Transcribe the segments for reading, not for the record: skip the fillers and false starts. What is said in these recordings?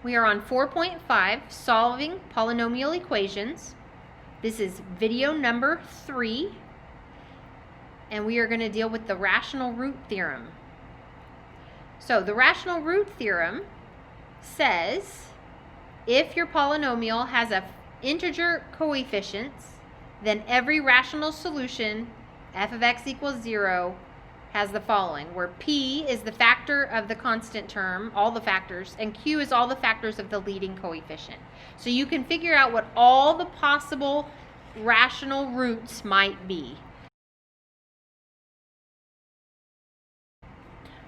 We are on 4.5, solving polynomial equations. This is video number 3, and we are going to deal with the rational root theorem. So the rational root theorem says if your polynomial has an integer coefficients, then every rational solution, f of x equals 0, has the following, where p is the factor of the constant term, all the factors, and q is all the factors of the leading coefficient. So you can figure out what all the possible rational roots might be.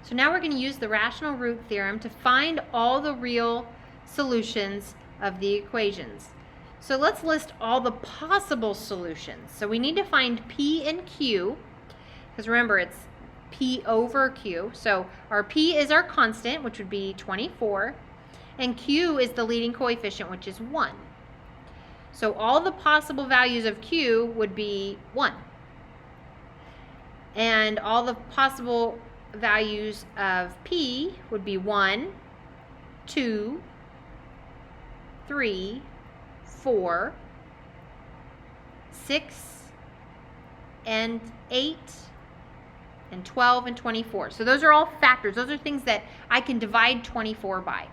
So now we're going to use the rational root theorem to find all the real solutions of the equations. So let's list all the possible solutions. So we need to find p and q, because remember it's p over q. So our p is our constant, which would be 24, and q is the leading coefficient, which is 1. So all the possible values of q would be 1. And all the possible values of p would be 1, 2, 3, 4, 6, and 8, and 12, and 24. So those are all factors. Those are things that I can divide 24 by.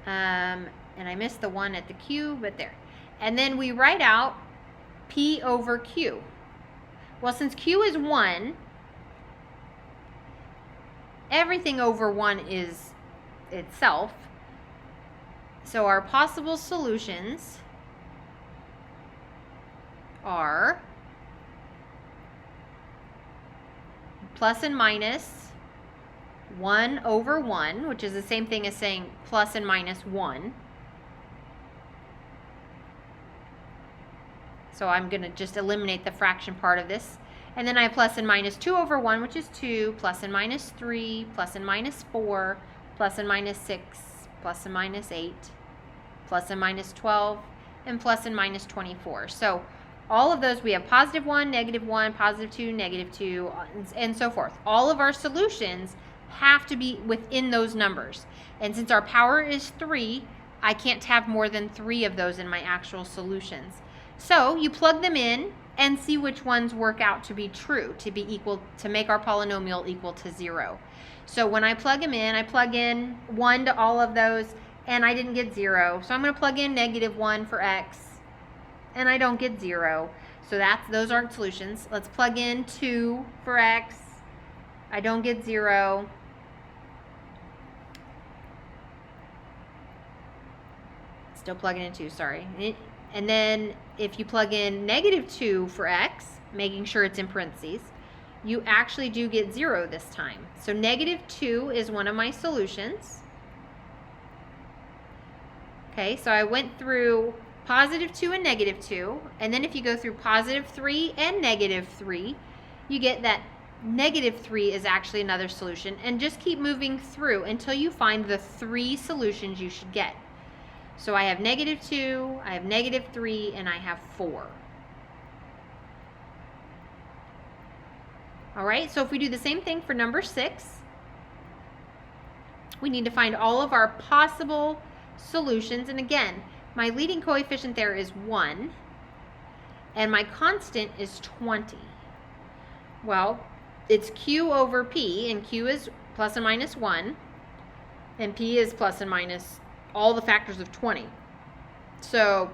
And I missed the 1 at the q, but there. And then we write out p over q. Well, since q is 1, everything over 1 is itself. So our possible solutions are plus and minus 1 over 1, which is the same thing as saying plus and minus 1. So I'm going to just eliminate the fraction part of this. And then I have plus and minus 2 over 1, which is 2, plus and minus 3, plus and minus 4, plus and minus 6, plus and minus 8, plus and minus 12, and plus and minus 24. So all of those, we have positive 1, negative 1, positive 2, negative 2, and so forth. All of our solutions have to be within those numbers. And since our power is 3, I can't have more than 3 of those in my actual solutions. So you plug them in and see which ones work out to be true, to be equal, to make our polynomial equal to 0. So when I plug them in, I plug in 1 to all of those, and I didn't get 0. So I'm going to plug in negative 1 for x, and I don't get 0. So those aren't solutions. Let's plug in 2 for x. I don't get 0. Still plugging in 2, sorry. And then if you plug in negative 2 for x, making sure it's in parentheses, you actually do get 0 this time. So negative 2 is one of my solutions. Okay, so I went through positive 2 and negative 2, and then if you go through positive 3 and negative 3, you get that negative 3 is actually another solution, and just keep moving through until you find the 3 solutions you should get. So I have negative 2, I have negative 3, and I have 4. All right, so if we do the same thing for number 6, we need to find all of our possible solutions. And again, my leading coefficient there is 1, and my constant is 20. Well, it's q over p, and q is plus and minus 1, and p is plus and minus all the factors of 20. So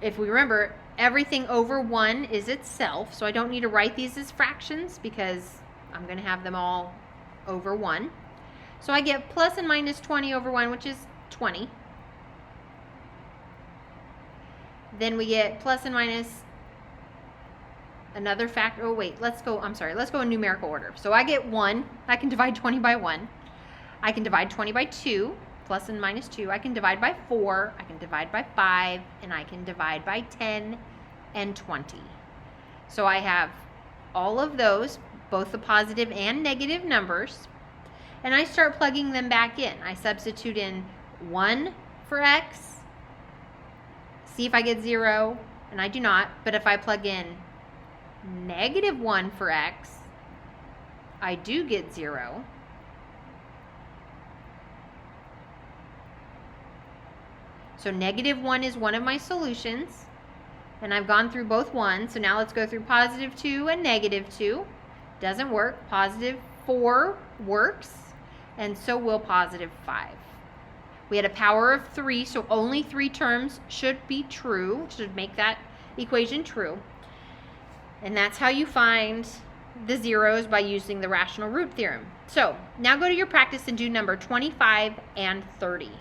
if we remember, everything over 1 is itself, so I don't need to write these as fractions because I'm going to have them all over 1. So I get plus and minus 20 over 1, which is 20. Then we get plus and minus another factor. Oh wait, let's go in numerical order. So I get 1. I can divide 20 by 1. I can divide 20 by 2, plus and minus 2. I can divide by 4. I can divide by 5. And I can divide by 10 and 20. So I have all of those, both the positive and negative numbers. And I start plugging them back in. I substitute in 1 for x. See if I get 0. And I do not. But if I plug in negative 1 for x, I do get 0. So -1 is one of my solutions. And I've gone through both ones. So now let's go through +2 and -2. Doesn't work. +4 works. And so will +5. We had a power of 3, so only 3 terms should be true, should make that equation true. And that's how you find the zeros, by using the rational root theorem. So now go to your practice and do number 25 and 30.